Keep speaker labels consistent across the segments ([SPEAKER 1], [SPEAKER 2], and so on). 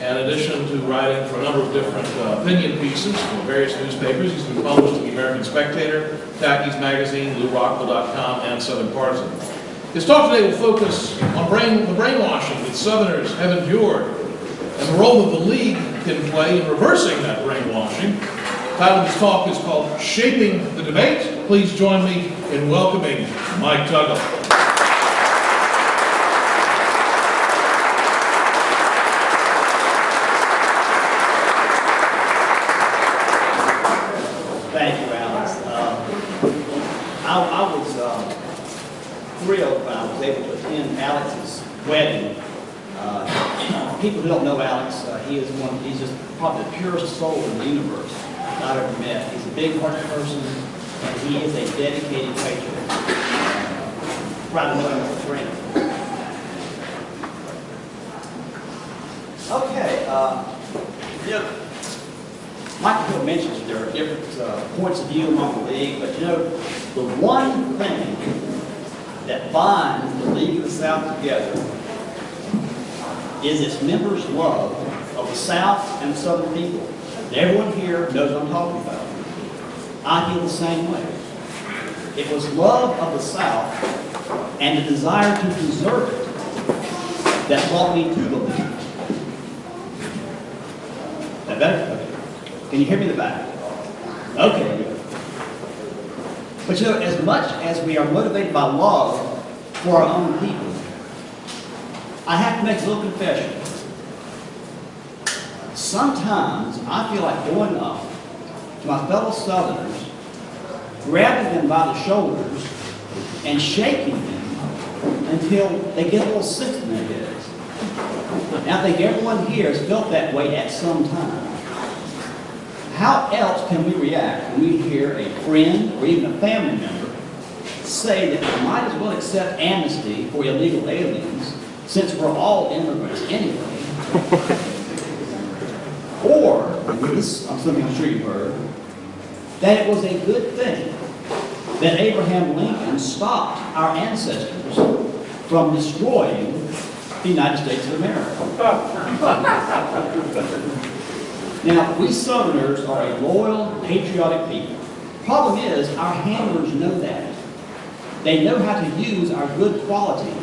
[SPEAKER 1] And in addition to writing for a number of different opinion pieces for various newspapers, he's been published in the American Spectator, Tacky's Magazine, LouRockwell.com, and Southern Partisan. His talk today will focus on the brainwashing that Southerners have endured and the role that the League can play in reversing that brainwashing. The title of his talk is called Shaping the Debate. Please join me in welcoming Mike Tuggle.
[SPEAKER 2] Thank you, Alex. I was thrilled when I was able to attend Alex's wedding. People who don't know Alex, he's just probably the purest soul in the universe I've ever met. He's a big-hearted person, and he is a dedicated patriot. Proud to know him as a friend. Okay, Michael Hill mentions that there are different points of view among the League, but the one thing that binds the League of the South together is its members' love of the South and the Southern people. Everyone here knows what I'm talking about. I feel the same way. It was love of the South and the desire to preserve it that brought me to the League. That better? Okay. Can you hear me in the back? Okay. But as much as we are motivated by love for our own people, I have to make a little confession. Sometimes I feel like going up to my fellow Southerners, grabbing them by the shoulders, and shaking them until they get a little sense in their heads. Now, I think everyone here has felt that way at some time. How else can we react when we hear a friend or even a family member say that we might as well accept amnesty for illegal aliens since we're all immigrants anyway? Or, and this is something I'm sure you've heard, that it was a good thing that Abraham Lincoln stopped our ancestors from destroying the United States of America. Now, we Southerners are a loyal, patriotic people. Problem is, our handlers know that. They know how to use our good qualities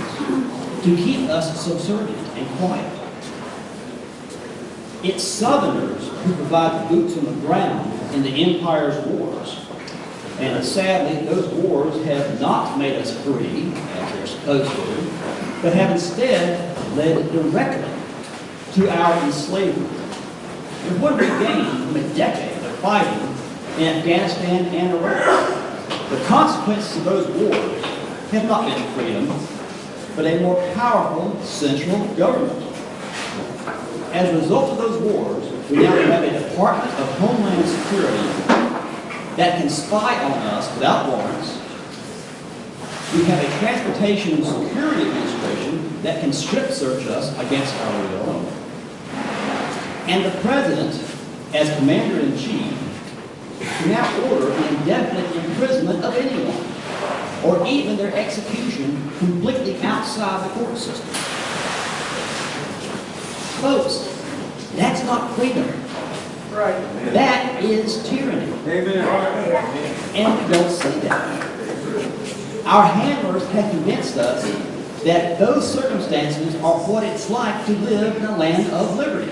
[SPEAKER 2] to keep us subservient and quiet. It's Southerners who provide the boots on the ground in the Empire's wars. And sadly, those wars have not made us free, as they're supposed to, but have instead led directly to our enslavement. And what have we gained from a decade of fighting in Afghanistan and Iraq? The consequences of those wars have not been freedom, but a more powerful central government. As a result of those wars, we now have a Department of Homeland Security that can spy on us without warrants. We have a Transportation and Security Administration that can strip search us against our will. And the President, as Commander-in-Chief, can now order the indefinite imprisonment of anyone, or even their execution completely outside the court system. Folks, that's not freedom.
[SPEAKER 3] Right.
[SPEAKER 2] That is tyranny.
[SPEAKER 3] Amen.
[SPEAKER 2] And we don't say that. Our handlers have convinced us that those circumstances are what it's like to live in a land of liberty.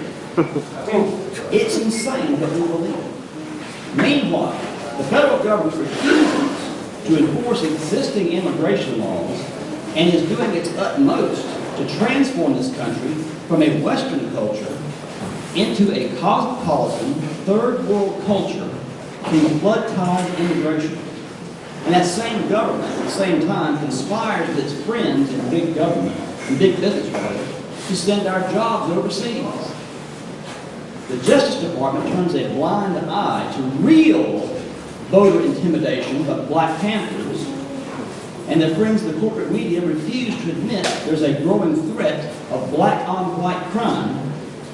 [SPEAKER 2] It's insane that we believe it. Meanwhile, the federal government refuses to enforce existing immigration laws and is doing its utmost to transform this country from a Western culture into a cosmopolitan, third world culture through flood-tide immigration. And that same government, at the same time, conspires with its friends in big government, and big business rather, to send our jobs overseas. The Justice Department turns a blind eye to real voter intimidation by the Black Panthers, and the friends of the corporate media refuse to admit there's a growing threat of black-on-white crime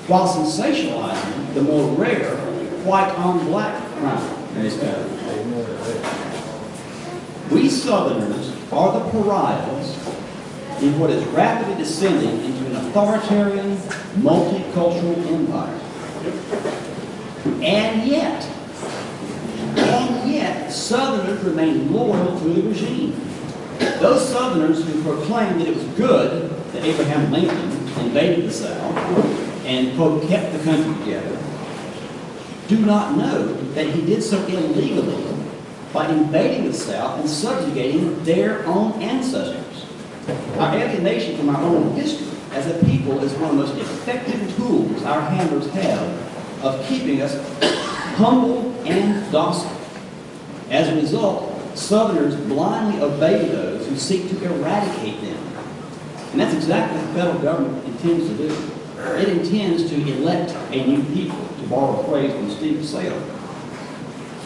[SPEAKER 2] while sensationalizing the more rare white-on-black crime in this country. We Southerners are the pariahs in what is rapidly descending into an authoritarian, multicultural empire. And yet, Southerners remained loyal to the regime. Those Southerners who proclaimed that it was good that Abraham Lincoln invaded the South and, quote, kept the country together, do not know that he did so illegally by invading the South and subjugating their own ancestors. Our alienation from our own history as a people is one of the most effective tools our handlers have of keeping us humble and docile. As a result, Southerners blindly obey those who seek to eradicate them. And that's exactly what the federal government intends to do. It intends to elect a new people, to borrow a phrase from Steve Sale.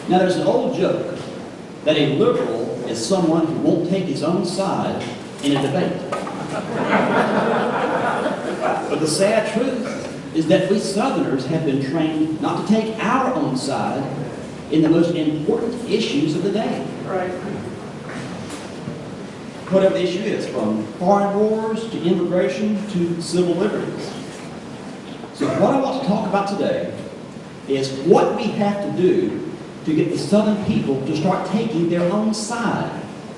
[SPEAKER 2] Now, there's an old joke that a liberal is someone who won't take his own side in a debate. But the sad truth is that we Southerners have been trained not to take our own side in the most important issues of the day.
[SPEAKER 3] Right.
[SPEAKER 2] Whatever the issue is, from foreign wars to immigration to civil liberties. So what I want to talk about today is what we have to do to get the Southern people to start taking their own side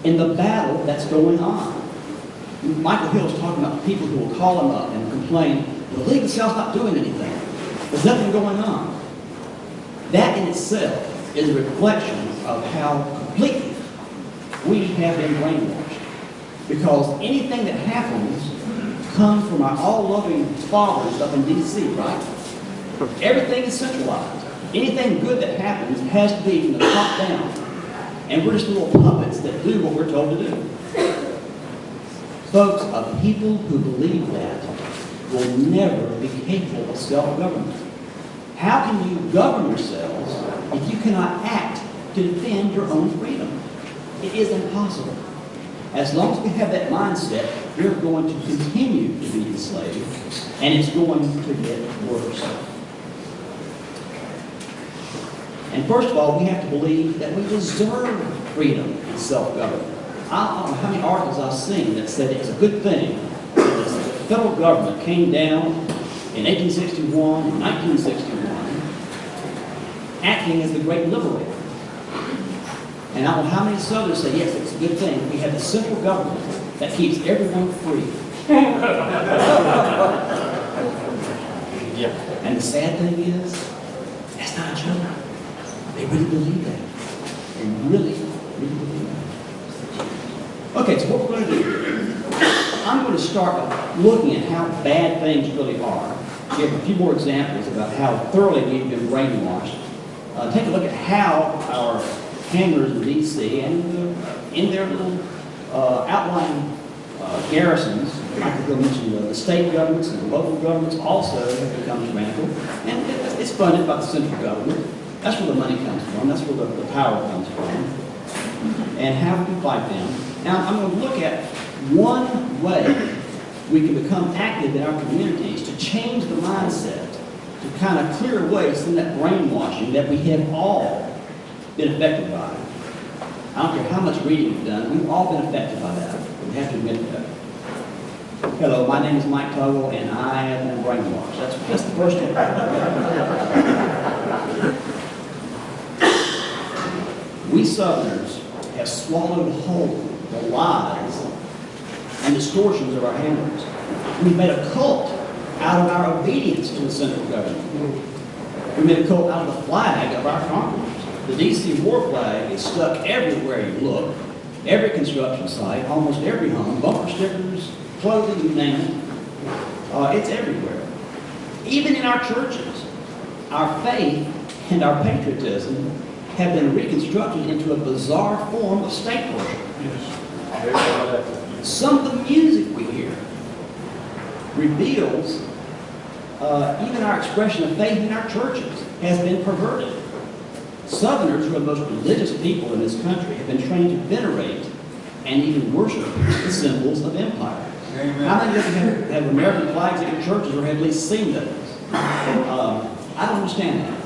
[SPEAKER 2] in the battle that's going on. Michael Hill is talking about people who will call him up and complain, the League of the South's not doing anything. There's nothing going on. That in itself is a reflection of how completely we have been brainwashed. Because anything that happens comes from our all-loving fathers up in D.C., right? Everything is centralized. Anything good that happens has to be from the top down. And we're just little puppets that do what we're told to do. Folks, a people who believe that will never be capable of self-government. How can you govern yourselves if you cannot act to defend your own freedom? It is impossible. As long as we have that mindset, we're going to continue to be enslaved, and it's going to get worse. And first of all, we have to believe that we deserve freedom and self-government. I don't know how many articles I've seen that said it's a good thing that the federal government came down in 1861 and 1961, acting as the great liberator. And I don't know how many Southerners say, yes, it's a good thing. We have the central government that keeps everyone free. And the sad thing is, that's not a joke. They really believe that. They really, really believe that. Okay, so what we're going to do, I'm going to start by looking at how bad things really are. Give a few more examples about how thoroughly we've been brainwashed. Take a look at how our handlers in D.C. and in their little outlying garrisons, Michael mentioned the state governments and the local governments also have become tyrannical. And it's funded by the central government. That's where the money comes from. That's where the power comes from. And how we can fight them. Now, I'm going to look at one way we can become active in our communities to change the mindset, to kind of clear away some of that brainwashing that we have all been affected by. I don't care how much reading we've done, we've all been affected by that. We have to admit that. Hello, my name is Mike Tuggle, and I have been brainwashed. That's the first one. We Southerners have swallowed whole the lies and distortions of our handlers. We've made a cult out of our obedience to the central government. We made a cult out of the flag of our conquerors. The D.C. war flag is stuck everywhere you look, every construction site, almost every home, bumper stickers, clothing, you name it. It's everywhere. Even in our churches, our faith and our patriotism have been reconstructed into a bizarre form of state worship. Some of the music we hear reveals even our expression of faith in our churches has been perverted. Southerners, who are the most religious people in this country, have been trained to venerate and even worship the symbols of empire. Amen. How many of you have American flags at your churches or have at least seen those? I don't understand that.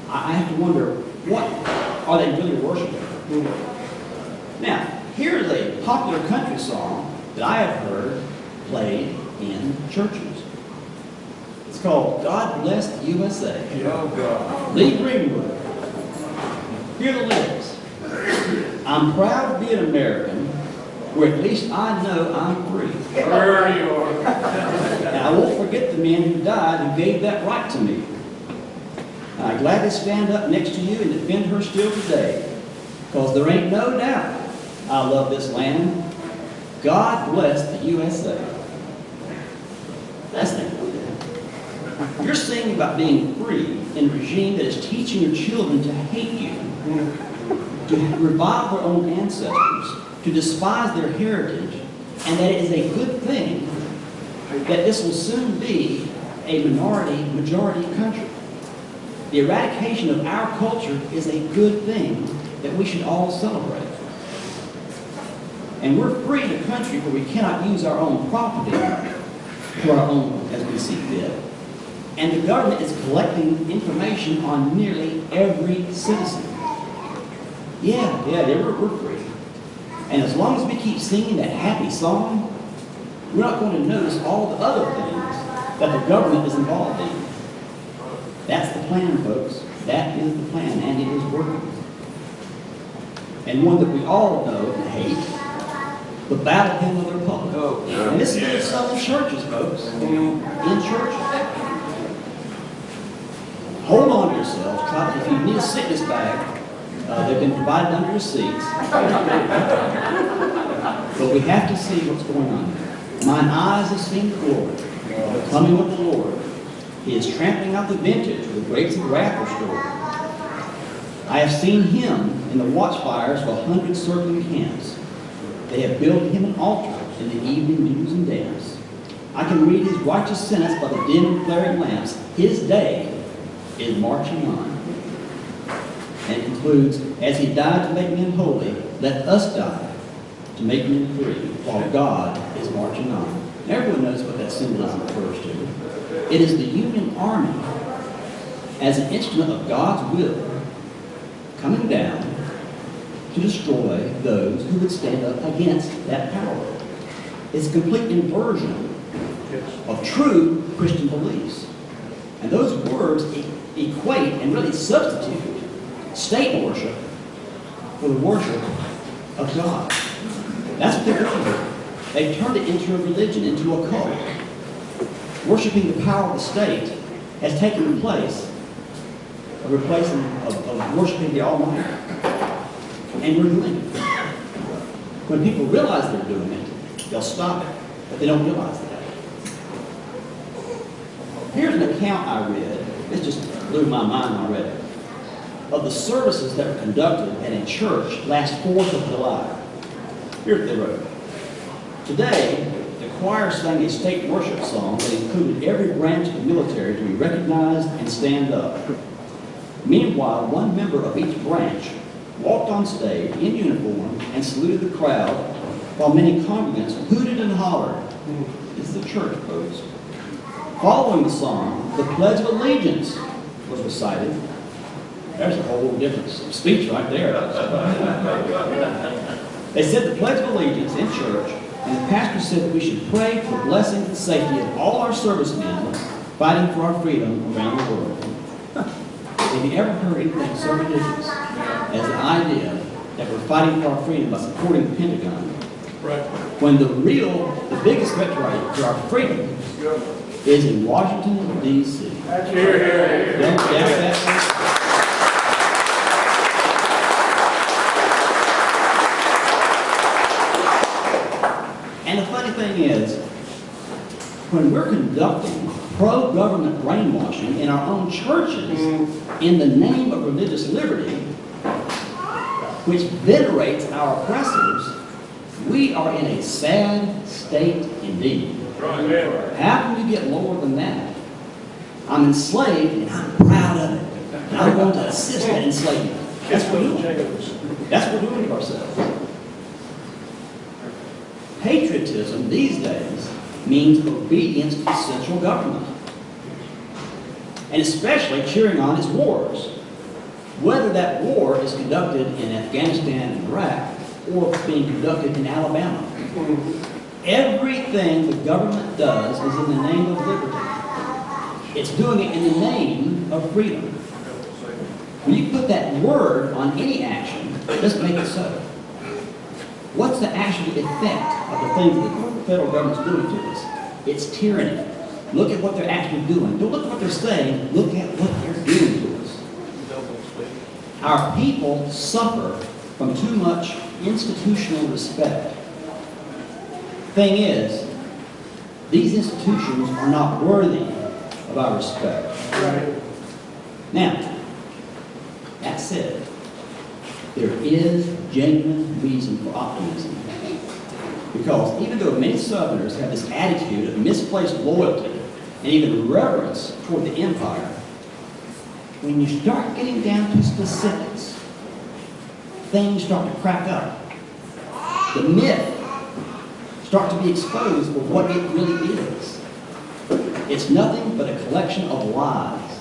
[SPEAKER 2] I have to wonder, what are they really worshiping? Now, here's a popular country song that I have heard played in churches. It's called God Bless the USA. Lee Greenwood. Here are the lyrics. I'm proud to be an American, where at least I know I'm free.
[SPEAKER 3] There you are.
[SPEAKER 2] And I won't forget the men who died who gave that right to me. I gladly stand up next to you and defend her still today, because there ain't no doubt I love this land. God bless the USA. That's not good. You're singing about being free in a regime that is teaching your children to hate you, to revile their own ancestors, to despise their heritage, and that it is a good thing that this will soon be a majority country. The eradication of our culture is a good thing that we should all celebrate. And we're free in a country where we cannot use our own property to our own as we see fit. And the government is collecting information on nearly every citizen. Yeah, we're free. And as long as we keep singing that happy song, we're not going to notice all the other things that the government is involved in. That's the plan, folks. That is the plan, and it is working. And one that we all know and hate, the battle hymn of the Republic. And this is some in churches, folks. In churches. Hold on to yourselves. If you need a sickness bag, they've been provided under your seats. But we have to see what's going on here. Mine eyes have seen the glory, the coming of the Lord. He is trampling out the vintage with grapes of wrath restored. I have seen him in the watchfires of 100 circling camps. They have built him an altar in the evening dews and damps. I can read his righteous sentence by the dim and flaring lamps. His day is marching on. And it concludes, as he died to make men holy, let us die to make men free, while God is marching on. Everyone knows what that symbolism refers to. It is the Union Army as an instrument of God's will coming down to destroy those who would stand up against that power. It's a complete inversion of true Christian beliefs. And those words equate and really substitute state worship for the worship of God. That's what they're doing here. They've turned it into a religion, into a cult. Worshiping the power of the state has taken the place of worshiping the Almighty. And we're doing it. When people realize they're doing it, they'll stop it, but they don't realize that. Here's an account I read. This just blew my mind when I read it. Of the services that were conducted at a church last 4th of July. Here's what they wrote. Today, the choir sang a state worship song that included every branch of the military to be recognized and stand up. Meanwhile, one member of each branch walked on stage in uniform and saluted the crowd while many congregants hooted and hollered. This is the church, folks. Following the song, the Pledge of Allegiance was recited. There's a whole different speech right there. They said the Pledge of Allegiance in church, and the pastor said that we should pray for the blessing and safety of all our servicemen fighting for our freedom around the world. Have you ever heard anything so ridiculous as the idea that we're fighting for our freedom by supporting the Pentagon?
[SPEAKER 1] Right.
[SPEAKER 2] When the biggest threat to our freedom is in Washington, D.C. And the funny thing is, when we're conducting pro-government brainwashing in our own churches in the name of religious liberty, which venerates our oppressors, we are in a sad state indeed. How can you get lower than that? I'm enslaved and I'm proud of it. And I'm going to assist that enslavement. That's what we're doing. That's what we're doing to ourselves. Patriotism these days means obedience to the central government. And especially cheering on its wars. Whether that war is conducted in Afghanistan and Iraq or being conducted in Alabama. Everything the government does is in the name of liberty. It's doing it in the name of freedom. When you put that word on any action, just make it so. What's the actual effect of the things that the federal government's doing to us? It's tyranny. Look at what they're actually doing. Don't look at what they're saying. Look at what they're doing to us. Our people suffer from too much institutional respect. Thing is, these institutions are not worthy of our respect. Now, that said, there is genuine reason for optimism. Because even though many Southerners have this attitude of misplaced loyalty and even reverence toward the empire, when you start getting down to specifics, things start to crack up. The myth starts to be exposed for what it really is. It's nothing but a collection of lies.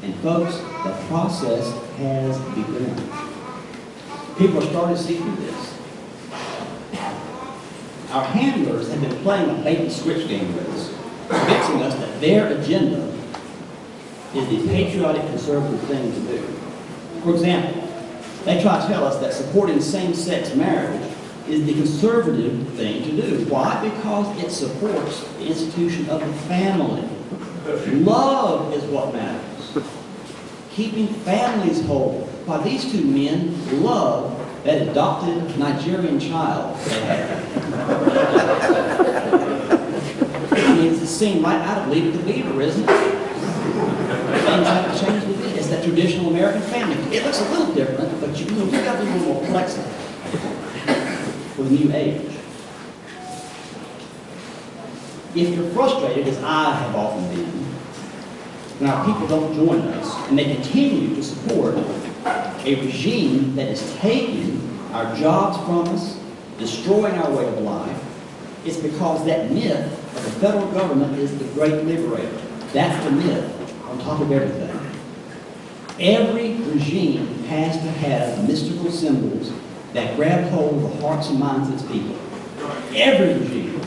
[SPEAKER 2] And folks, the process has begun. People are starting to see through this. Our handlers have been playing a bait and switch game with us, convincing us that their agenda is the patriotic conservative thing to do. For example, they try to tell us that supporting same-sex marriage is the conservative thing to do. Why? Because it supports the institution of the family. Love is what matters. Keeping families whole. Why, these two men love that adopted Nigerian child they had. I mean, it's a scene right out of Leave It to Beaver, isn't it? Things have to change with it. It's that traditional American family. It looks a little different, but you know, we've got to be a little more flexible for the new age. If you're frustrated, as I have often been, when our people don't join us and they continue to support a regime that is taking our jobs from us, destroying our way of life, it's because that myth of the federal government is the great liberator. That's the myth on top of everything. Every regime has to have mystical symbols that grab hold of the hearts and minds of its people. Every regime,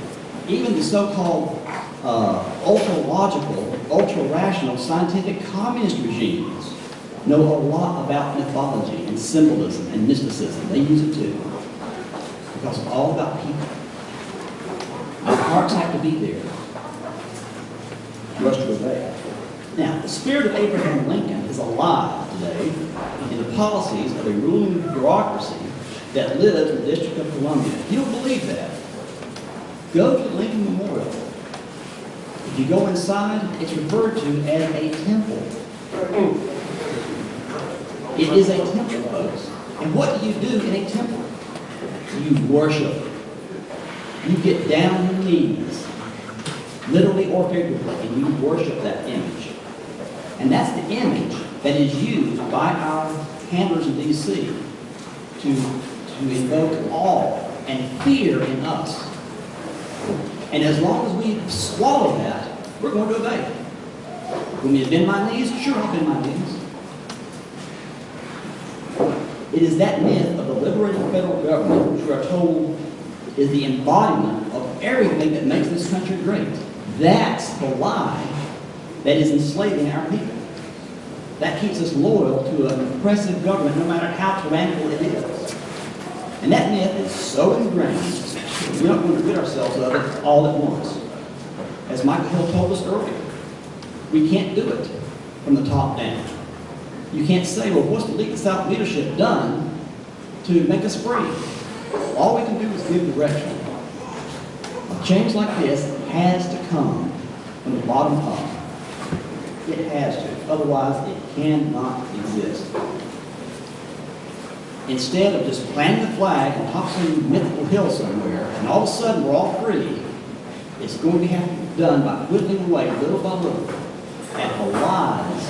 [SPEAKER 2] even the so-called ultra-logical, ultra-rational, scientific communist regimes, know a lot about mythology and symbolism and mysticism. They use it too. Because it's all about people. Our hearts have to be there for us to obey. Now, the spirit of Abraham Lincoln is alive today in the policies of a ruling bureaucracy that lives in the District of Columbia. If you don't believe that, go to the Lincoln Memorial. If you go inside, it's referred to as a temple. It is a temple, folks. And what do you do in a temple? You worship. You get down on your knees, literally or figuratively, and you worship that image. And that's the image that is used by our handlers in D.C. to invoke awe and fear in us. And as long as we swallow that, we're going to obey it. When we bend my knees, sure, I'll bend my knees. It is that myth of the liberated federal government, which we are told is the embodiment of everything that makes this country great. That's the lie that is enslaving our people. That keeps us loyal to an oppressive government, no matter how tyrannical it is. And that myth is so ingrained, we're not going to rid ourselves of it all at once. As Michael Hill told us earlier, we can't do it from the top down. You can't say, well, what's the South leadership done to make us free? All we can do is give direction. A change like this has to come from the bottom up. It has to. Otherwise, it cannot exist. Instead of just planting the flag on top of some mythical hill somewhere, and all of a sudden we're all free, it's going to have to be done by whittling away little by little at the lies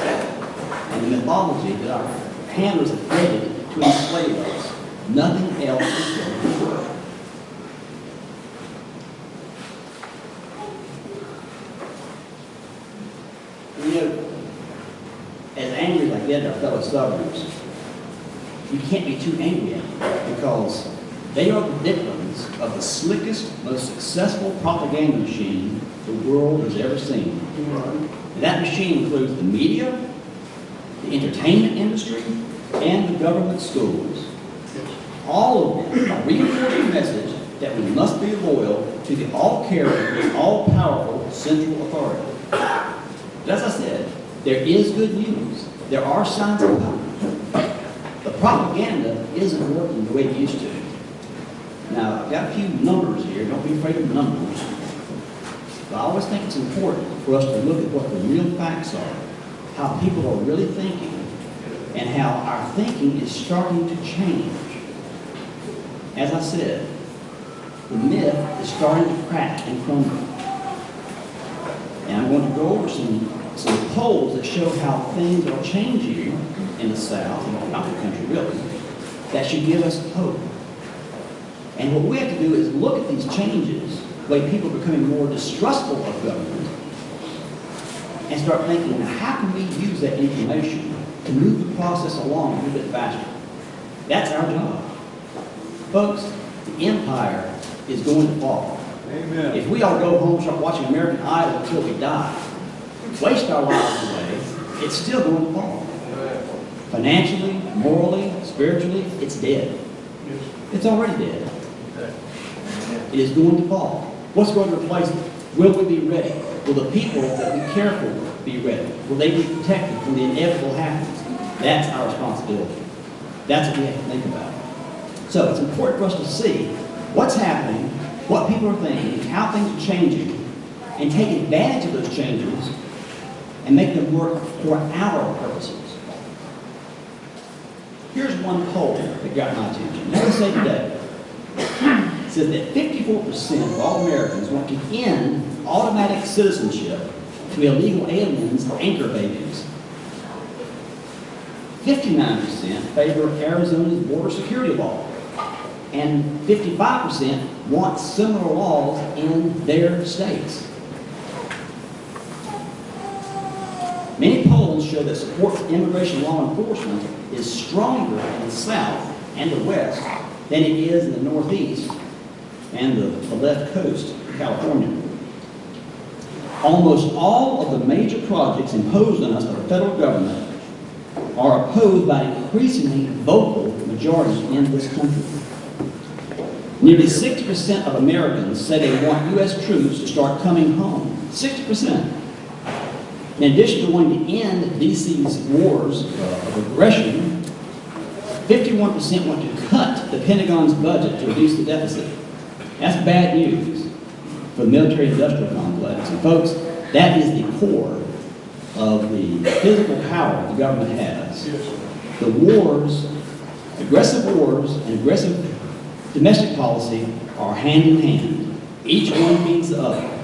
[SPEAKER 2] and the mythology that our handlers have created to enslave us. Nothing else is going to work. You know, as angry as I get at our fellow Southerners, you can't be too angry at them because They are the victims of the slickest, most successful propaganda machine the world has ever seen. And that machine includes the media, the entertainment industry, and the government schools. All of them are reinforcing the message that we must be loyal to the all-caring, all-powerful central authority. But as I said, there is good news. There are signs of hope. The propaganda isn't working the way it used to. Now, I've got a few numbers here. Don't be afraid of numbers. But I always think it's important for us to look at what the real facts are, how people are really thinking, and how our thinking is starting to change. As I said, the myth is starting to crack and crumble. And I'm going to go over some polls that show how things are changing in the South, and not the country really, that should give us hope. And what we have to do is look at these changes, the way people are becoming more distrustful of government, and start thinking, now how can we use that information to move the process along a little bit faster? That's our job. Folks, the empire is going to fall.
[SPEAKER 3] Amen.
[SPEAKER 2] If we all go home, start watching American Idol until we die, waste our lives away, it's still going to fall. Financially, morally, spiritually, it's dead. It's already dead. It is going to fall. What's going to replace it? Will we be ready? Will the people that we care for be ready? Will they be protected when the inevitable happens? That's our responsibility. That's what we have to think about. So it's important for us to see what's happening, what people are thinking, how things are changing, and take advantage of those changes and make them work for our purposes. Here's one poll that got my attention. Let me say today, it says that 54% of all Americans want to end automatic citizenship to illegal aliens or anchor babies. 59% favor Arizona's border security law. And 55% want similar laws in their states. Many polls show that support for immigration law enforcement is stronger in the South and the West than it is in the Northeast and the left coast of California. Almost all of the major projects imposed on us by the federal government are opposed by an increasingly vocal majority in this country. Nearly 60% of Americans say they want U.S. troops to start coming home. 60%. In addition to wanting to end D.C.'s wars of aggression, 51% want to cut the Pentagon's budget to reduce the deficit. That's bad news for the military-industrial complex. And folks, that is the core of the physical power the government has. The wars, aggressive wars and aggressive domestic policy are hand in hand. Each one feeds the other.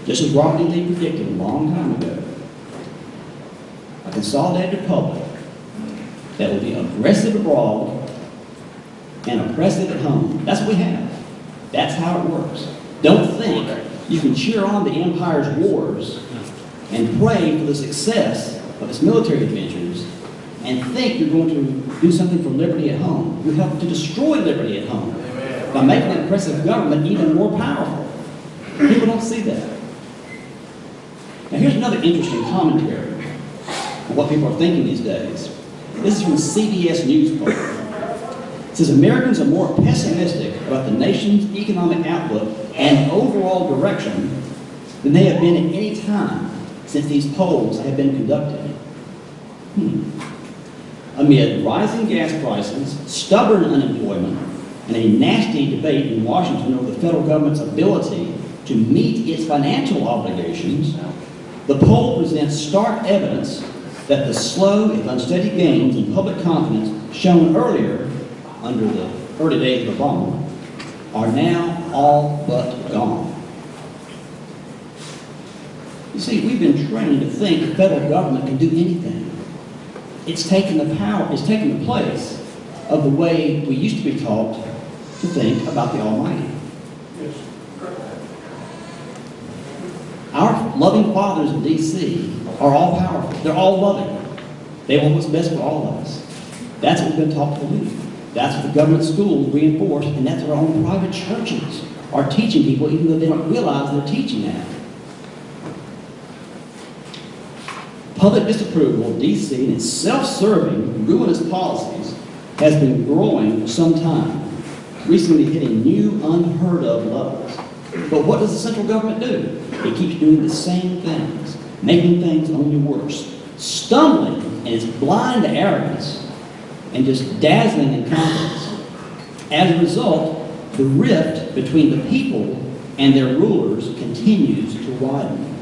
[SPEAKER 2] Just as Robert E. Lee predicted a long time ago. A consolidated republic that will be aggressive abroad and oppressive at home. That's what we have. That's how it works. Don't think you can cheer on the empire's wars and pray for the success of its military adventures and think you're going to do something for liberty at home. You help to destroy liberty at home by making an oppressive government even more powerful. People don't see that. Now here's another interesting commentary on what people are thinking these days. This is from CBS News poll. It says Americans are more pessimistic about the nation's economic outlook and overall direction than they have been at any time since these polls have been conducted. Amid rising gas prices, stubborn unemployment, and a nasty debate in Washington over the federal government's ability to meet its financial obligations, the poll presents stark evidence that the slow and unsteady gains in public confidence shown earlier under the early days of Obama are now all but gone. You see, we've been trained to think the federal government can do anything. It's taken the place of the way we used to be taught to think about the Almighty. Our loving fathers in D.C. are all powerful. They're all loving. They want what's best for all of us. That's what we've been taught to believe. That's what the government schools reinforce, and that's what our own private churches are teaching people, even though they don't realize they're teaching that. Public disapproval of DC and its self-serving, ruinous policies has been growing for some time, recently hitting new, unheard-of levels. But what does the central government do? It keeps doing the same things, making things only worse, stumbling in its blind arrogance and just dazzling incompetence. As a result, the rift between the people and their rulers continues to widen.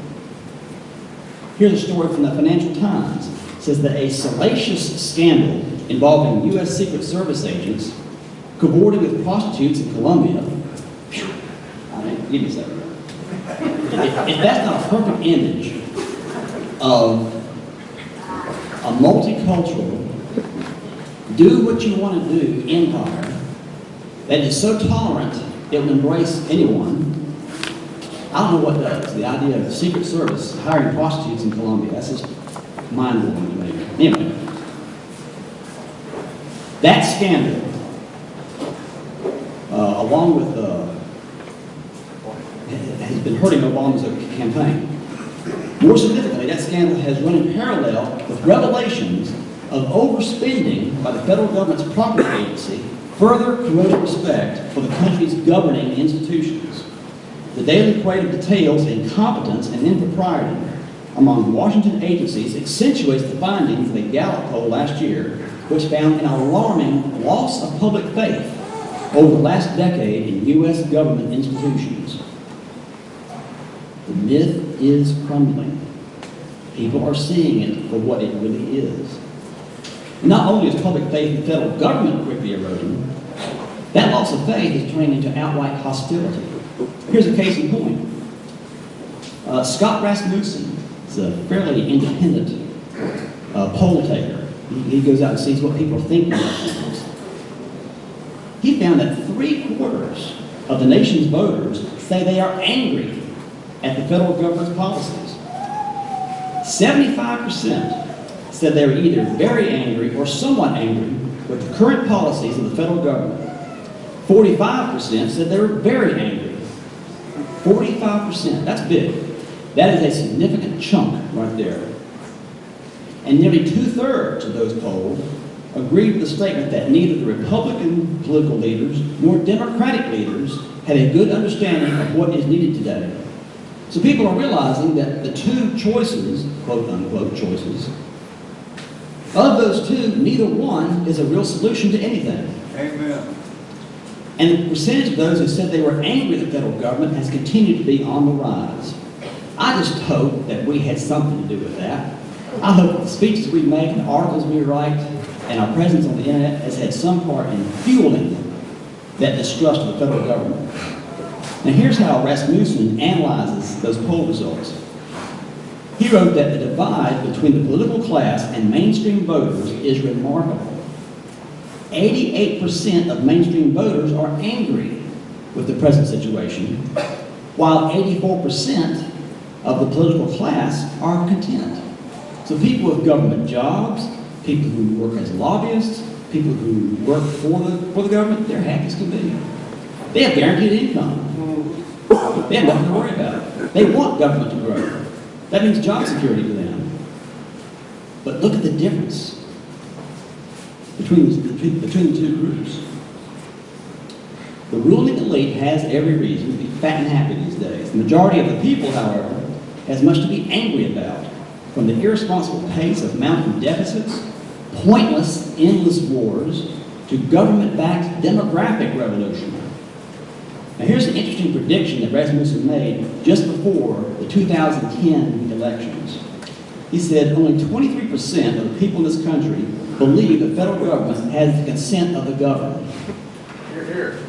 [SPEAKER 2] Here's a story from the Financial Times. It says that a salacious scandal involving U.S. Secret Service agents cavorting with prostitutes in Colombia. I mean, give me a second. If that's not a perfect image of a multicultural, do what you want to do empire that is so tolerant it will embrace anyone, I don't know what does. The idea of the Secret Service hiring prostitutes in Colombia, that's just mind-blowing to me. Anyway, that scandal, along with, has been hurting Obama's campaign. More significantly, that scandal has run in parallel with revelations of overspending by the federal government's property agency, further corroding respect for the country's governing institutions. The daily parade of details of incompetence and impropriety among Washington agencies accentuates the findings of a Gallup poll last year, which found an alarming loss of public faith over the last decade in U.S. government institutions. The myth is crumbling. People are seeing it for what it really is. Not only is public faith in the federal government quickly eroding, that loss of faith is turning into outright hostility. Here's a case in point. Scott Rasmussen is a fairly independent poll taker. He goes out and sees what people are thinking about things. He found that 3/4 of the nation's voters say they are angry at the federal government's policies. 75% said they were either very angry or somewhat angry with the current policies of the federal government. 45% said they were very angry. 45%, that's big. That is a significant chunk right there. And nearly 2/3 of those polled agreed with the statement that neither the Republican political leaders nor Democratic leaders had a good understanding of what is needed today. So people are realizing that the two choices, quote unquote choices, of those two, neither one is a real solution to anything.
[SPEAKER 3] Amen.
[SPEAKER 2] And the percentage of those who said they were angry at the federal government has continued to be on the rise. I just hope that we had something to do with that. I hope that the speeches we make and the articles we write and our presence on the internet has had some part in fueling that distrust of the federal government. Now here's how Rasmussen analyzes those poll results. He wrote that the divide between the political class and mainstream voters is remarkable. 88% of mainstream voters are angry with the present situation, while 84% of the political class are content. So people with government jobs, people who work as lobbyists, people who work for the government, they're happy as can be. They have guaranteed income. They have nothing to worry about. They want government to grow. That means job security to them. But look at the difference between the two groups. The ruling elite has every reason to be fat and happy these days. The majority of the people, however, has much to be angry about, from the irresponsible pace of mounting deficits, pointless, endless wars, to government-backed demographic revolution. Now here's an interesting prediction that Rasmussen made just before the 2010 elections. He said only 23% of the people in this country believe the federal government has the consent of the governed.
[SPEAKER 3] Hear, hear.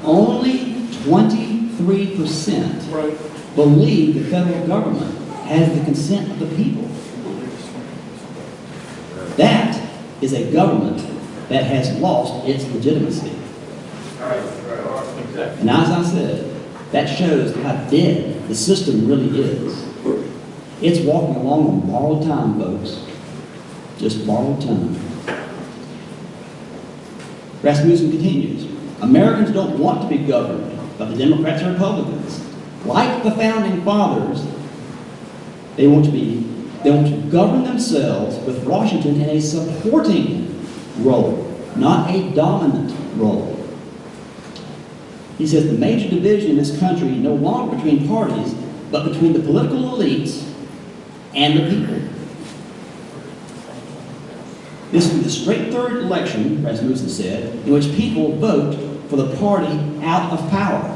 [SPEAKER 2] Only 23% believe the federal government has the consent of the people. That is a government that has lost its legitimacy. And as I said, that shows how dead the system really is. It's walking along on borrowed time, folks. Just borrowed time. Rasmussen continues, Americans don't want to be governed by the Democrats or Republicans. Like the founding fathers, they want to govern themselves with Washington in a supporting role, not a dominant role. He says the major division in this country no longer between parties, but between the political elites and the people. This will be the straight third election, Rasmussen said, in which people vote for the party out of power.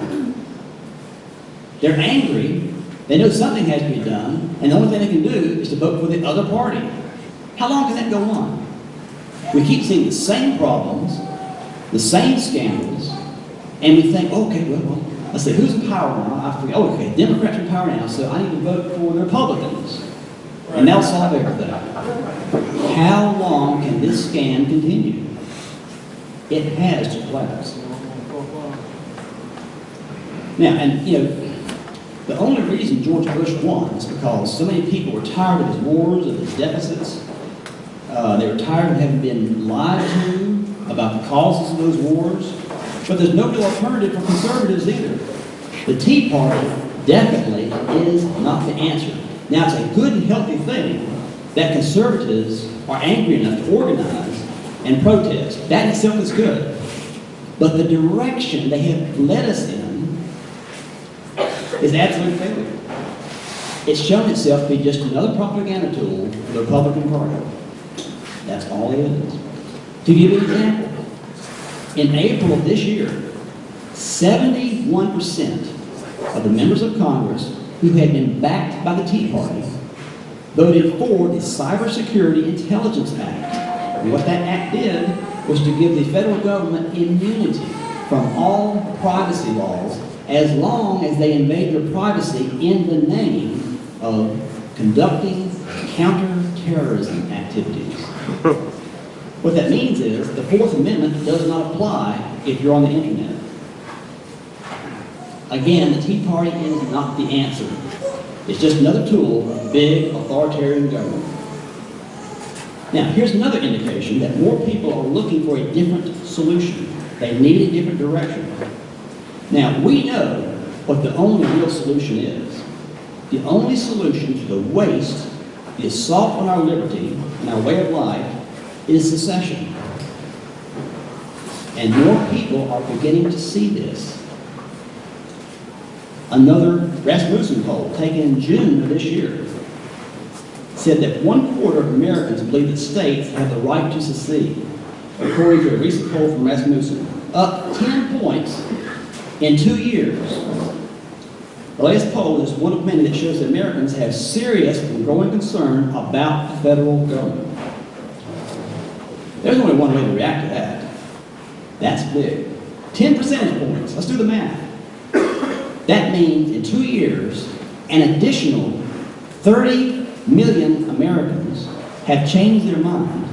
[SPEAKER 2] They're angry, they know something has to be done, and the only thing they can do is to vote for the other party. How long can that go on? We keep seeing the same problems, the same scandals, and we think, okay, well, let's say, who's in power now? I forget, okay, Democrats are in power now, so I need to vote for the Republicans. And they'll solve everything. How long can this scam continue? It has to collapse. Now, and the only reason George Bush won is because so many people were tired of his wars, of his deficits. They were tired of having been lied to about the causes of those wars. But there's no real alternative for conservatives either. The Tea Party definitely is not the answer. Now, it's a good and healthy thing that conservatives are angry enough to organize and protest. That itself is good. But the direction they have led us in is absolute failure. It's shown itself to be just another propaganda tool for the Republican Party. That's all it is. To give you an example, in April of this year, 71% of the members of Congress who had been backed by the Tea Party voted for the Cybersecurity Intelligence Act. And what that act did was to give the federal government immunity from all privacy laws as long as they invade your privacy in the name of conducting counterterrorism activities. What that means is the Fourth Amendment does not apply if you're on the internet. Again, the Tea Party is not the answer. It's just another tool of big authoritarian government. Now, here's another indication that more people are looking for a different solution. They need a different direction. Now, we know what the only real solution is. The only solution to the waste, the assault on our liberty and our way of life is secession. And more people are beginning to see this. Another Rasmussen poll taken in June of this year said that 1/4 of Americans believe that states have the right to secede, according to a recent poll from Rasmussen, up 10 points in 2 years. The latest poll is one of many that shows that Americans have serious and growing concern about the federal government. There's only one way to react to that. That's big. 10 percentage points. Let's do the math. That means in 2 years, an additional 30 million Americans have changed their mind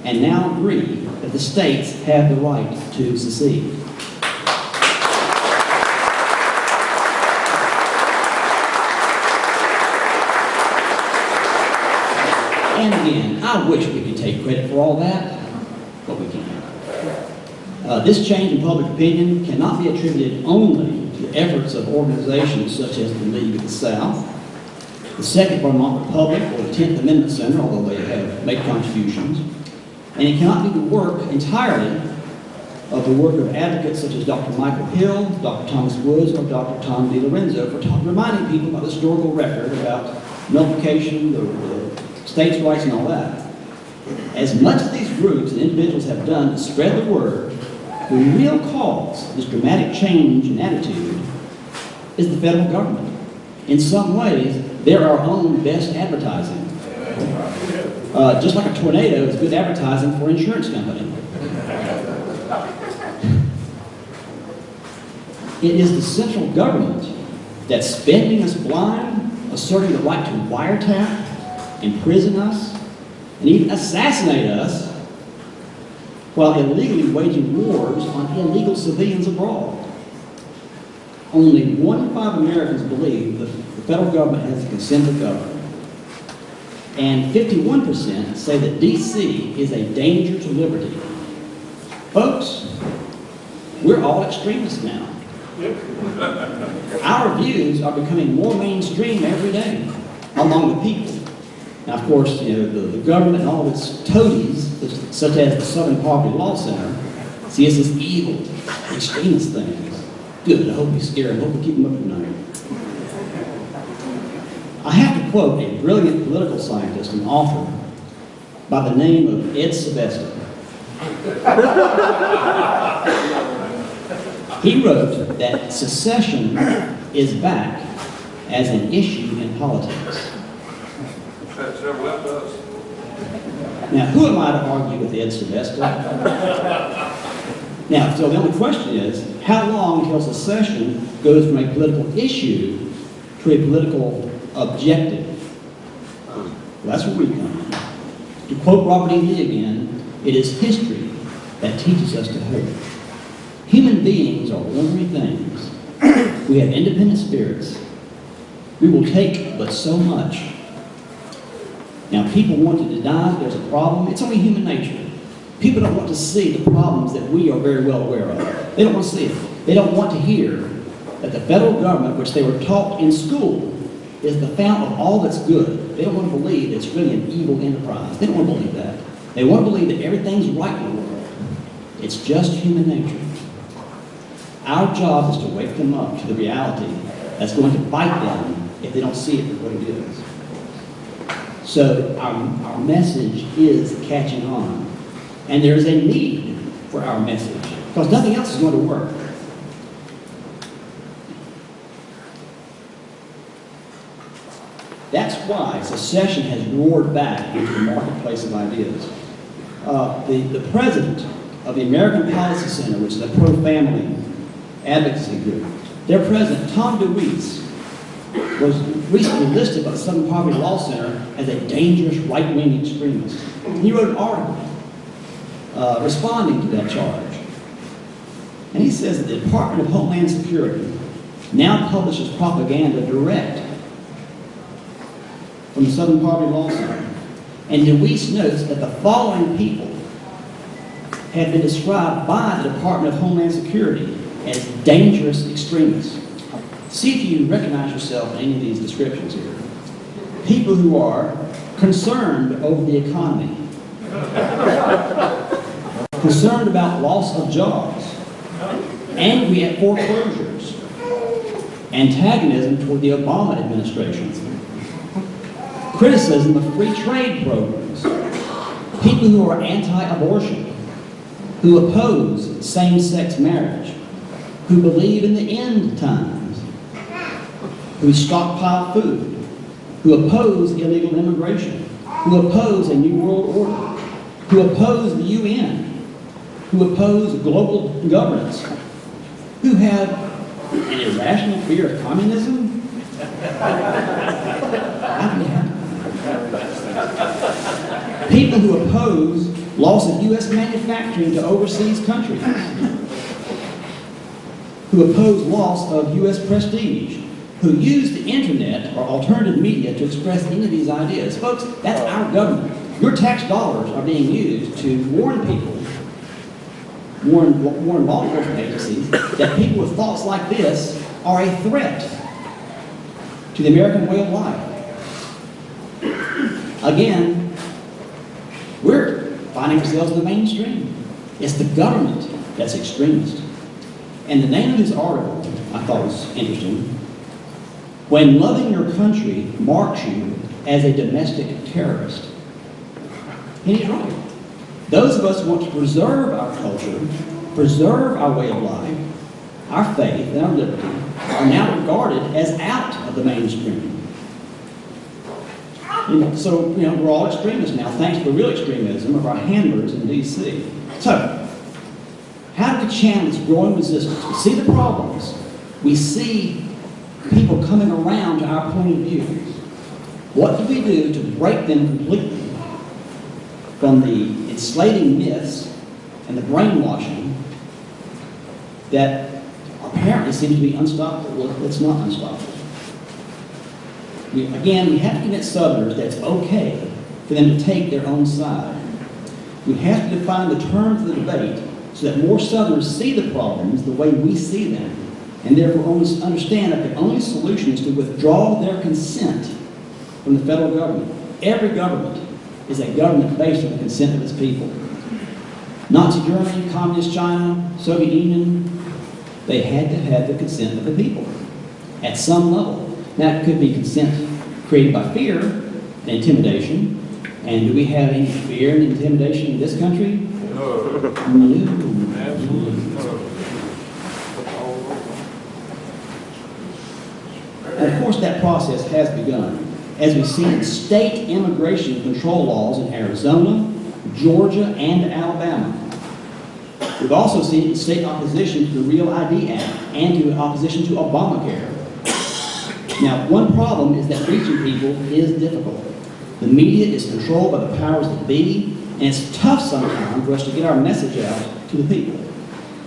[SPEAKER 2] and now agree that the states have the right to secede. And again, I wish we could take credit for all that, but we can't. This change in public opinion cannot be attributed only to the efforts of organizations such as the League of the South, the Second Vermont Republic, or the 10th Amendment Center, although they have made contributions. And it cannot be the work entirely of the work of advocates such as Dr. Michael Hill, Dr. Thomas Woods, or Dr. Tom DiLorenzo for reminding people about the historical record about nullification, the states' rights, and all that. As much as these groups and individuals have done to spread the word, the real cause of this dramatic change in attitude is the federal government. In some ways, they're our own best advertising. Just like a tornado is good advertising for an insurance company. It is the central government that's spending us blind, asserting the right to wiretap, imprison us, and even assassinate us, while illegally waging wars on illegal civilians abroad. Only 1 in 5 Americans believe that the federal government has the consent to govern. And 51% say that D.C. is a danger to liberty. Folks, we're all extremists now. Our views are becoming more mainstream every day among the people. Now, of course, the government and all of its toadies, such as the Southern Poverty Law Center, see us as evil, extremist things. Good, I hope we scare them, I hope we keep them up at night. I have to quote a brilliant political scientist and author by the name of Ed Sylvester. He wrote that secession is back as an issue in politics. Now, who am I to argue with Ed Sylvester? Now, so the only question is, how long until secession goes from a political issue to a political objective? Well, that's where we come in. To quote Robert E. Lee again, it is history that teaches us to hope. Human beings are ordinary things. We have independent spirits. We will take but so much. Now, people want to deny there's a problem. It's only human nature. People don't want to see the problems that we are very well aware of. They don't want to see it. They don't want to hear that the federal government, which they were taught in school, is the fount of all that's good. They don't want to believe it's really an evil enterprise. They don't want to believe that. They want to believe that everything's right in the world. It's just human nature. Our job is to wake them up to the reality that's going to bite them if they don't see it for what it is. So our message is catching on. And there's a need for our message, because nothing else is going to work. That's why secession has roared back into the marketplace of ideas. The president of the American Policy Center, which is a pro-family advocacy group, their president, Tom DeWeese, was recently listed by the Southern Poverty Law Center as a dangerous right-wing extremist. He wrote an article responding to that charge. And he says that the Department of Homeland Security now publishes propaganda direct from the Southern Poverty Law Center. And DeWeese notes that the following people have been described by the Department of Homeland Security as dangerous extremists. See if you recognize yourself in any of these descriptions here. People who are concerned over the economy, concerned about loss of jobs, angry at foreclosures, antagonism toward the Obama administration, criticism of free trade programs, people who are anti-abortion, who oppose same-sex marriage, who believe in the end times, who stockpile food, who oppose illegal immigration, who oppose a new world order, who oppose the UN, who oppose global governance, who have an irrational fear of communism. People who oppose loss of U.S. manufacturing to overseas countries, who oppose loss of U.S. prestige, who use the internet or alternative media to express any of these ideas. Folks, that's our government. Your tax dollars are being used to warn people, warn law enforcement agencies that people with thoughts like this are a threat to the American way of life. Again, we're finding ourselves in the mainstream. It's the government that's extremist. And the name of this article I thought was interesting. When loving your country marks you as a domestic terrorist. And he's right. Those of us who want to preserve our culture, preserve our way of life, our faith, and our liberty, are now regarded as out of the mainstream. So, we're all extremists now, thanks to the real extremism of our handlers in D.C. So, how do we channel this growing resistance? We see the problems. We see people coming around to our point of view. What do we do to break them completely from the enslaving myths and the brainwashing that apparently seems to be unstoppable? Well, it's not unstoppable. We have to convince Southerners that it's okay for them to take their own side. We have to define the terms of the debate so that more Southerners see the problems the way we see them, and therefore understand that the only solution is to withdraw their consent from the federal government. Every government is a government based on the consent of its people. Nazi Germany, Communist China, Soviet Union, they had to have the consent of the people at some level. Now, it could be consent created by fear and intimidation. And do we have any fear and intimidation in this country?
[SPEAKER 3] No.
[SPEAKER 2] No.
[SPEAKER 3] Absolutely no.
[SPEAKER 2] And of course, that process has begun, as we've seen state immigration control laws in Arizona, Georgia, and Alabama. We've also seen state opposition to the Real ID Act and to opposition to Obamacare. Now, one problem is that reaching people is difficult. The media is controlled by the powers that be, and it's tough sometimes for us to get our message out to the people.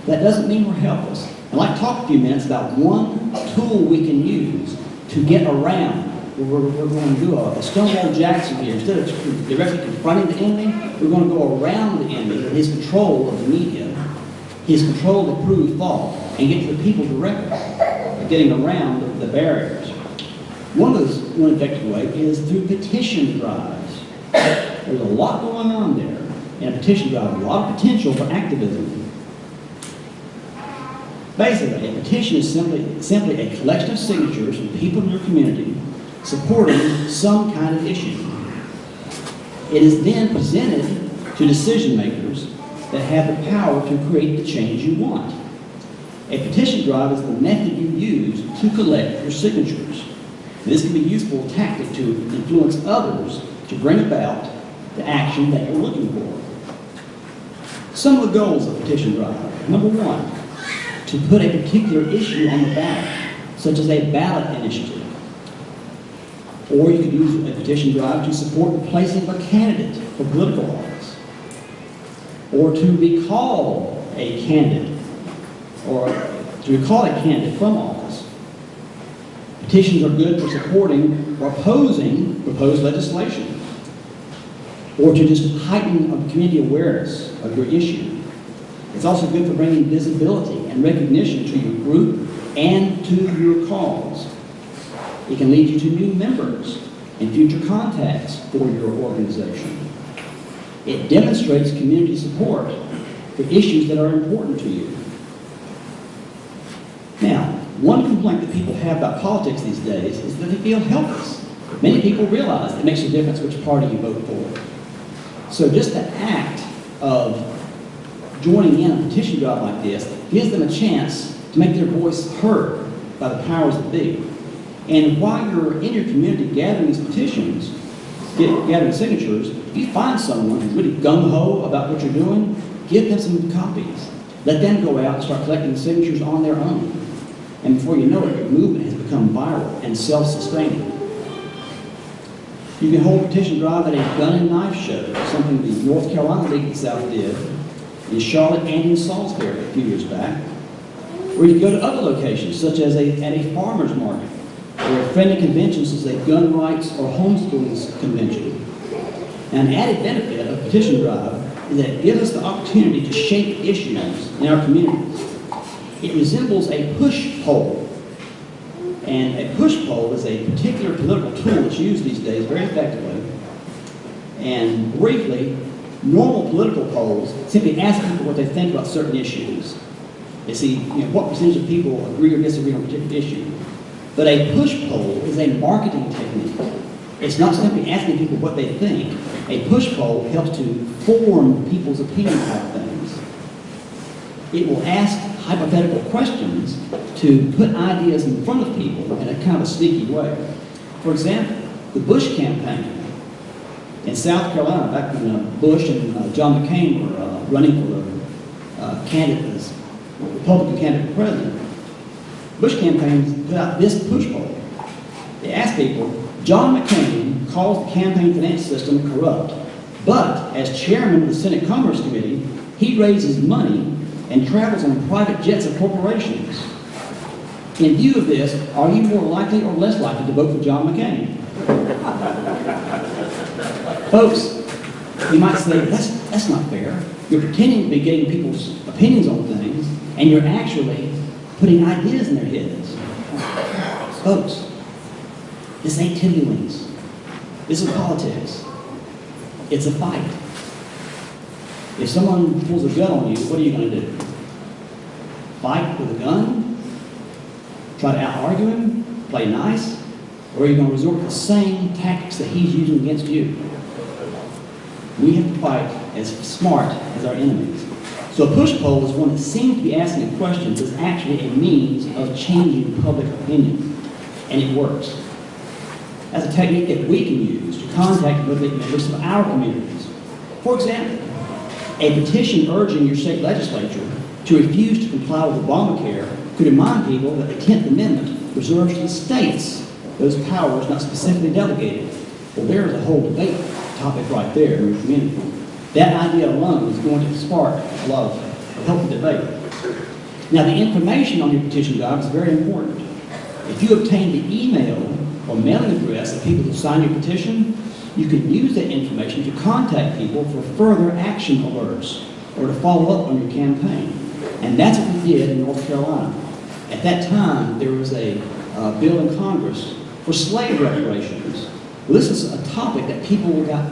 [SPEAKER 2] That doesn't mean we're helpless. I'd like to talk a few minutes about one tool we can use to get around. We're going to do a Stonewall Jackson here. Instead of directly confronting the enemy, we're going to go around the enemy with his control of the media, his control of approved thought, and get to the people directly, getting around the barriers. One effective way is through petition drives. There's a lot going on there in a petition drive, a lot of potential for activism. Basically, a petition is simply a collection of signatures from people in your community supporting some kind of issue. It is then presented to decision makers that have the power to create the change you want. A petition drive is the method you use to collect your signatures. This can be a useful tactic to influence others to bring about the action that you're looking for. Some of the goals of a petition drive. Number one, to put a particular issue on the ballot, such as a ballot initiative. Or you could use a petition drive to support the placing of a candidate for political office. Or to recall a candidate, or to recall a candidate from office. Petitions are good for supporting or opposing proposed legislation, or to just heighten community awareness of your issue. It's also good for bringing visibility and recognition to your group and to your cause. It can lead you to new members and future contacts for your organization. It demonstrates community support for issues that are important to you. Now, one complaint that people have about politics these days is that they feel helpless. Many people realize it makes a difference which party you vote for. So just the act of joining in a petition drive like this gives them a chance to make their voice heard by the powers that be. And while you're in your community gathering these petitions, gathering signatures, if you find someone who's really gung-ho about what you're doing, give them some copies. Let them go out and start collecting signatures on their own. And before you know it, your movement has become viral and self-sustaining. You can hold a petition drive at a gun and knife show, something the North Carolina League of the South did in Charlotte and in Salisbury a few years back. Or you can go to other locations, such as at a farmer's market, or a friendly convention such as a gun rights or homeschooling convention. And an added benefit of petition drive is that it gives us the opportunity to shape issues in our communities. It resembles a push poll. And a push poll is a particular political tool that's used these days very effectively. And briefly, normal political polls simply ask people what they think about certain issues. They see what percentage of people agree or disagree on a particular issue. But a push poll is a marketing technique. It's not simply asking people what they think. A push poll helps to form people's opinion about things. It will ask hypothetical questions to put ideas in front of people in a kind of a sneaky way. For example, the Bush campaign in South Carolina, back when Bush and John McCain were running for the Republican candidate for president, Bush campaign put out this push poll. They asked people, John McCain calls the campaign finance system corrupt, but as chairman of the Senate Commerce Committee, he raises money and travels on private jets of corporations. In view of this, are you more likely or less likely to vote for John McCain? Folks, you might say, that's not fair. You're pretending to be getting people's opinions on things, and you're actually putting ideas in their heads. Folks, this ain't tiddlywinks. This is politics. It's a fight. If someone pulls a gun on you, what are you going to do? Fight with a gun? Try to out-argue him? Play nice? Or are you going to resort to the same tactics that he's using against you? We have to fight as smart as our enemies. So a push poll is one that seems to be asking questions is actually a means of changing public opinion. And it works. As a technique that we can use to contact members of our communities. For example, a petition urging your state legislature to refuse to comply with Obamacare could remind people that the 10th Amendment reserves to the states those powers not specifically delegated. Well, there's a whole debate topic right there in your community. That idea alone is going to spark a lot of healthy debate. Now, the information on your petition doc is very important. If you obtain the email or mailing address of people who sign your petition, you can use that information to contact people for further action alerts or to follow up on your campaign. And that's what we did in North Carolina. At that time, there was a bill in Congress for slave reparations. Well, this is a topic that people got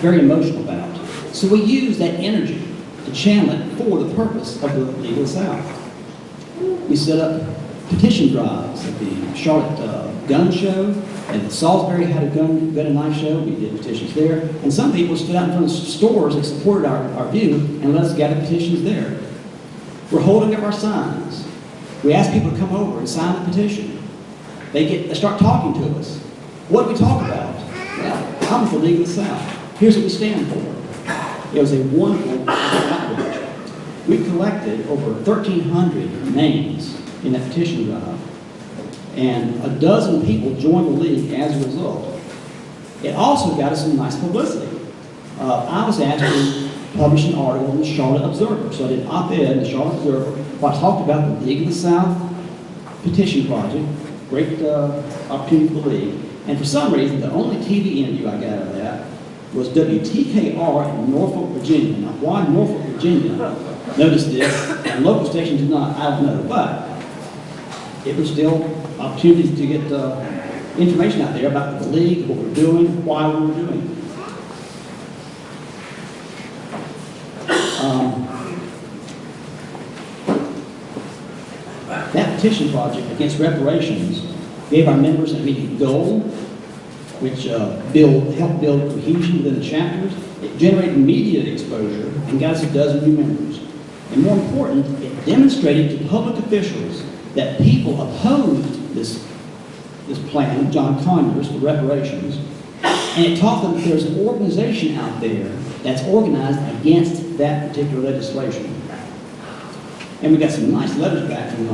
[SPEAKER 2] very emotional about. So we used that energy to channel it for the purpose of the legal South. We set up petition drives at the Charlotte gun show, and the Salisbury had a gun and knife show. We did petitions there. And some people stood out in front of stores that supported our view and let us gather petitions there. We're holding up our signs. We ask people to come over and sign the petition. They start talking to us. What do we talk about? Well, I'm for the League of the South. Here's what we stand for. It was a wonderful outreach. We collected over 1,300 names in that petition drive, and a dozen people joined the league as a result. It also got us some nice publicity. I was asked to publish an article in the Charlotte Observer. So I did an op-ed in the Charlotte Observer where I talked about the League of the South petition project, great opportunity for the league. And for some reason, the only TV interview I got out of that was WTKR in Norfolk, Virginia. Now, why Norfolk, Virginia? Notice this, and local stations did not, I don't know, but it was still opportunities to get information out there about the league, what we're doing, why we were doing it. That petition project against reparations gave our members an immediate goal, which helped build cohesion within the chapters. It generated media exposure and got us a dozen new members. And more important, it demonstrated to public officials that people opposed this plan, John Conyers, for reparations, and it taught them that there's an organization out there that's organized against that particular legislation. And we got some nice letters back from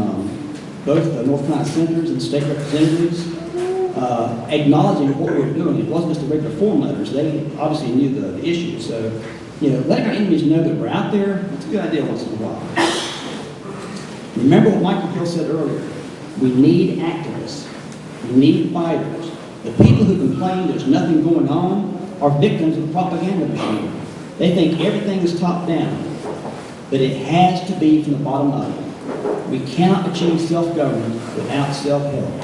[SPEAKER 2] both the North Carolina senators and state representatives acknowledging what we were doing. It wasn't just the regular form letters. They obviously knew the issue. So, letting our enemies know that we're out there, it's a good idea once in a while. Remember what Michael Gill said earlier. We need activists. We need fighters. The people who complain there's nothing going on are victims of the propaganda machine. They think everything is top down, but it has to be from the bottom up. We cannot achieve self-government without self-help.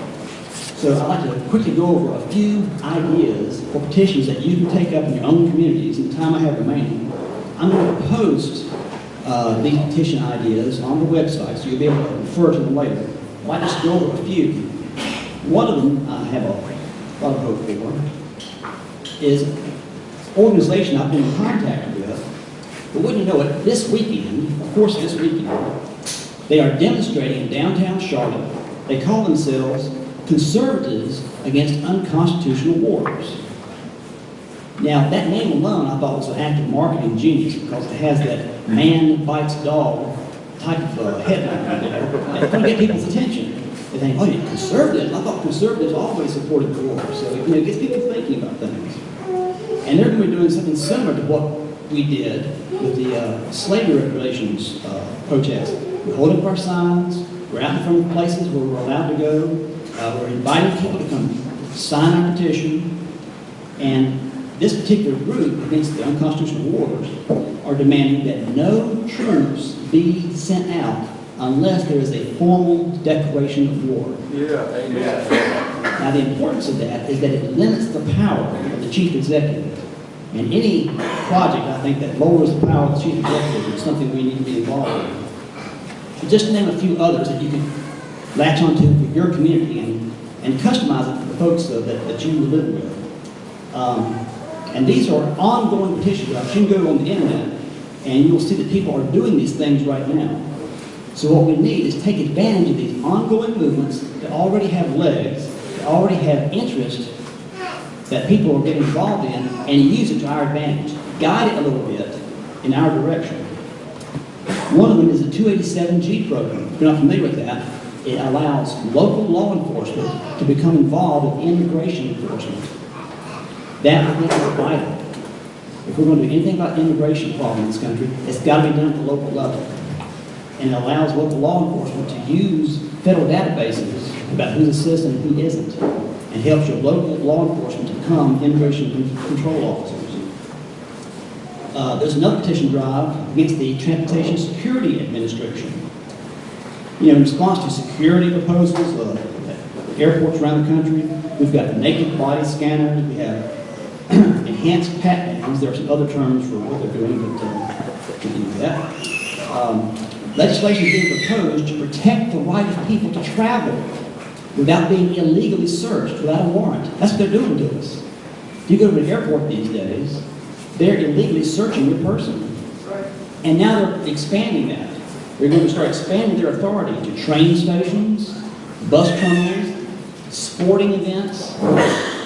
[SPEAKER 2] So I'd like to quickly go over a few ideas for petitions that you can take up in your own communities in the time I have remaining. I'm going to post these petition ideas on the website, so you'll be able to refer to them later. I'd like to just go over a few. One of them I have a lot of hope for is an organization I've been in contact with, but wouldn't you know it, this weekend, they are demonstrating in downtown Charlotte. They call themselves Conservatives Against Unconstitutional Wars. Now, that name alone I thought was an act of marketing genius because it has that man bites dog type of headline there. And it's going to get people's attention. They think, oh, you're conservatives? I thought conservatives always supported the war. So, it gets people thinking about things. And they're going to be doing something similar to what we did with the slavery reparations protest. We're holding up our signs. We're out in front of places where we're allowed to go. We're inviting people to come sign our petition. And this particular group against the unconstitutional wars are demanding that no troops be sent out unless there is a formal declaration of war.
[SPEAKER 3] Yeah, amen.
[SPEAKER 2] Now, the importance of that is that it limits the power of the chief executive. And any project, I think, that lowers the power of the chief executive is something we need to be involved in. Just to name a few others that you can latch onto for your community and customize it for the folks that you live with. And these are ongoing petition drives. You can go on the internet and you'll see that people are doing these things right now. So what we need is take advantage of these ongoing movements that already have legs, that already have interest, that people are getting involved in, and use it to our advantage. Guide it a little bit in our direction. One of them is the 287G program. If you're not familiar with that, it allows local law enforcement to become involved in immigration enforcement. That, I think, is vital. If we're going to do anything about the immigration problem in this country, it's got to be done at the local level. And it allows local law enforcement to use federal databases about who's a citizen and who isn't, and helps your local law enforcement to become immigration control officers. There's another petition drive against the Transportation Security Administration. In response to security proposals at airports around the country, we've got the naked body scanners, we have enhanced pat downs. There are some other terms for what they're doing, but we can do that. Legislation is being proposed to protect the right of people to travel without being illegally searched, without a warrant. That's what they're doing to us. If you go to an airport these days, they're illegally searching your person. And now they're expanding that. They're going to start expanding their authority to train stations, bus terminals, sporting events.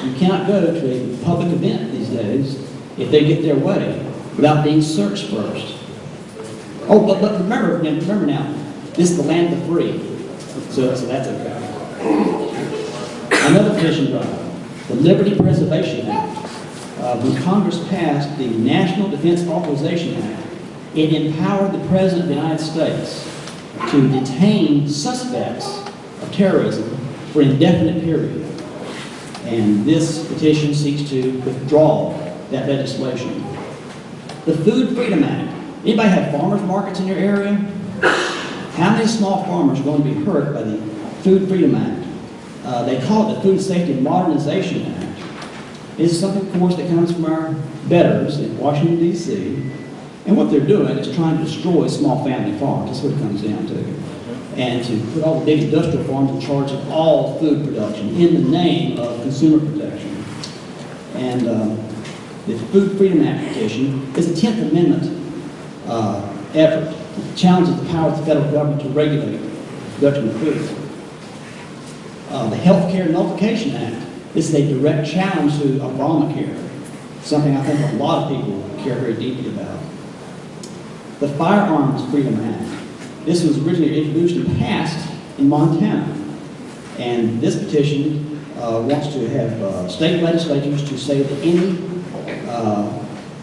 [SPEAKER 2] You cannot go to a public event these days if they get their way without being searched first. Oh, but remember now, this is the land of the free, so that's okay. Another petition drive, the Liberty Preservation Act. When Congress passed the National Defense Authorization Act, it empowered the President of the United States to detain suspects of terrorism for an indefinite period. And this petition seeks to withdraw that legislation. The Food Freedom Act. Anybody have farmers markets in your area? How many small farmers are going to be hurt by the Food Freedom Act? They call it the Food Safety Modernization Act. It's something, of course, that comes from our betters in Washington, D.C. And what they're doing is trying to destroy small family farms. That's what it comes down to. And to put all the big industrial farms in charge of all food production in the name of consumer protection. And the Food Freedom Act petition is a 10th Amendment effort that challenges the power of the federal government to regulate the production of food. The Health Care Nullification Act. This is a direct challenge to Obamacare, something I think a lot of people care very deeply about. The Firearms Freedom Act. This was originally introduced and passed in Montana. And this petition wants to have state legislatures to say that any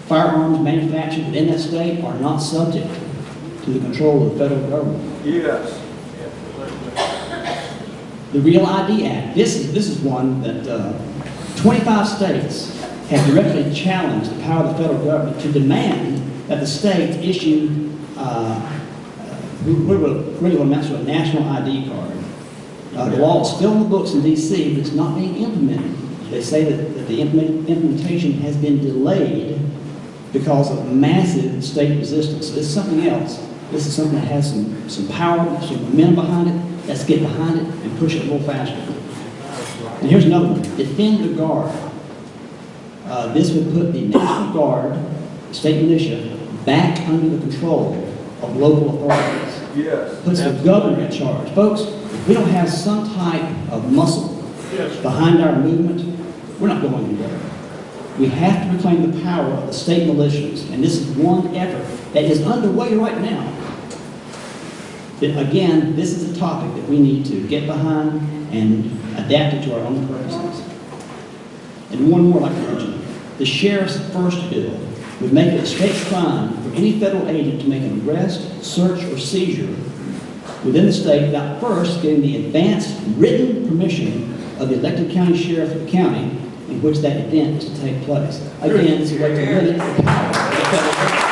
[SPEAKER 2] firearms manufactured within that state are not subject to the control of the federal government.
[SPEAKER 3] Yes.
[SPEAKER 2] The Real ID Act. This is one that 25 states have directly challenged the power of the federal government to demand that the states issue really what amounts to a national ID card. The law is still in the books in D.C., but it's not being implemented. They say that the implementation has been delayed because of massive state resistance. So this is something else. This is something that has some power, some momentum behind it. Let's get behind it and push it a little faster. And here's another one. Defend the Guard. This would put the National Guard, the state militia, back under the control of local authorities.
[SPEAKER 3] Yes.
[SPEAKER 2] Puts the governor in charge. Folks, if we don't have some type of muscle behind our movement, we're not going anywhere. We have to reclaim the power of the state militias, and this is one effort that is underway right now. But again, this is a topic that we need to get behind and adapt it to our own purposes. And one more I'd like to mention. The Sheriff's First Bill would make it a state crime for any federal agent to make an arrest, search, or seizure within the state without first getting the advanced written permission of the elected county sheriff of the county in which that event is to take place. Again, it's a way to limit the power of the federal government.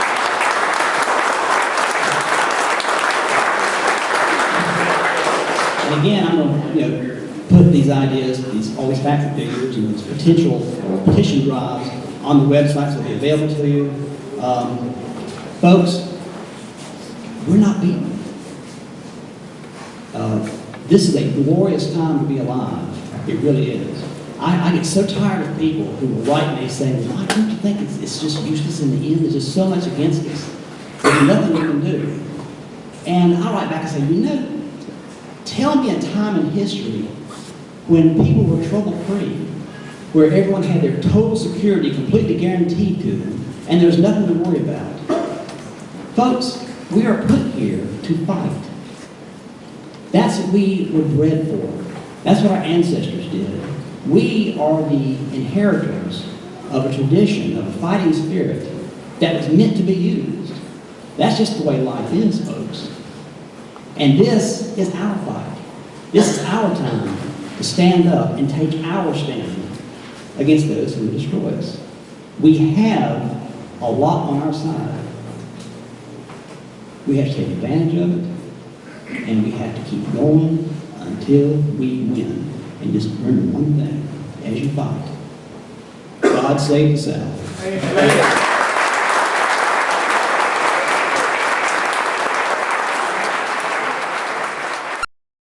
[SPEAKER 2] put these ideas, all these factor figures and these potential petition drives on the website so they'll be available to you. Folks, we're not beaten. This is a glorious time to be alive. It really is. I get so tired of people who will write me saying, why don't you think it's just useless in the end? There's just so much against us. There's nothing we can do. And I write back and say, tell me a time in history when people were trouble-free, where everyone had their total security completely guaranteed to them, and there's nothing to worry about. Folks, we are put here to fight. That's what we were bred for. That's what our ancestors did. We are the inheritors of a tradition, of a fighting spirit that was meant to be used. That's just the way life is, folks. And this is our fight. This is our time to stand up and take our stand against those who destroy us. We have a lot on our side. We have to take advantage of it, and we have to keep going until we win. And just remember one thing, as you fight, God save the South.
[SPEAKER 1] Amen.